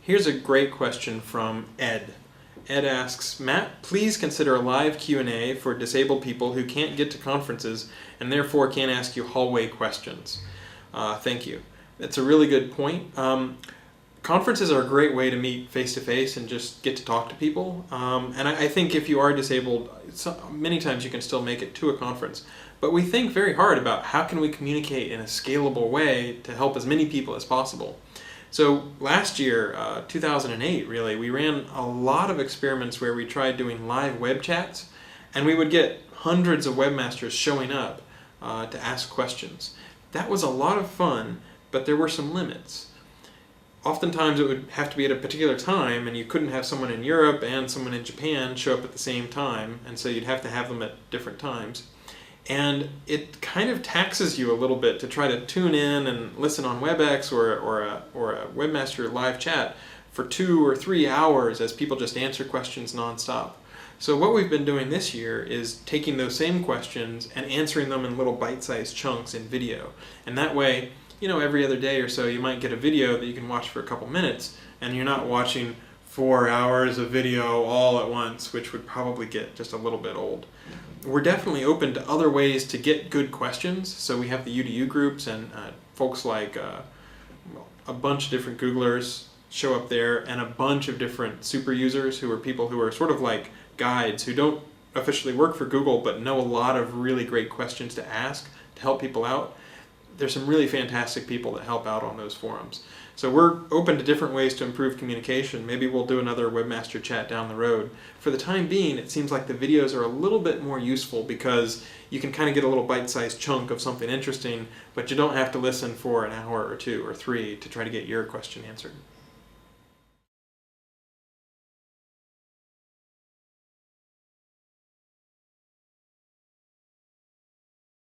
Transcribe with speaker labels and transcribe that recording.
Speaker 1: Here's a great question from Ed. Ed asks, Matt, please consider a live Q&A for disabled people who can't get to conferences and therefore can't ask you hallway questions. Thank you. That's a really good point. Conferences are a great way to meet face-to-face and just get to talk to people. And I think if you are disabled, many times you can still make it to a conference. But we think very hard about how can we communicate in a scalable way to help as many people as possible. So last year, 2008 really, we ran a lot of experiments where we tried doing live web chats, and we would get hundreds of webmasters showing up to ask questions. That was a lot of fun, but there were some limits. Oftentimes it would have to be at a particular time, and you couldn't have someone in Europe and someone in Japan show up at the same time, and so you'd have to have them at different times. And it kind of taxes you a little bit to try to tune in and listen on WebEx or a Webmaster live chat for 2 or 3 hours as people just answer questions nonstop. So what we've been doing this year is taking those same questions and answering them in little bite-sized chunks in video. And that way, every other day or so you might get a video that you can watch for a couple minutes, and you're not watching 4 hours of video all at once, which would probably get just a little bit old. We're definitely open to other ways to get good questions. So we have the UDU groups, and folks like a bunch of different Googlers show up there, and a bunch of different super users who are people who are sort of like guides who don't officially work for Google but know a lot of really great questions to ask to help people out. There's some really fantastic people that help out on those forums. So we're open to different ways to improve communication. Maybe we'll do another Webmaster chat down the road. For the time being, it seems like the videos are a little bit more useful because you can kind of get a little bite-sized chunk of something interesting, but you don't have to listen for an hour or 2 or 3 to try to get your question answered.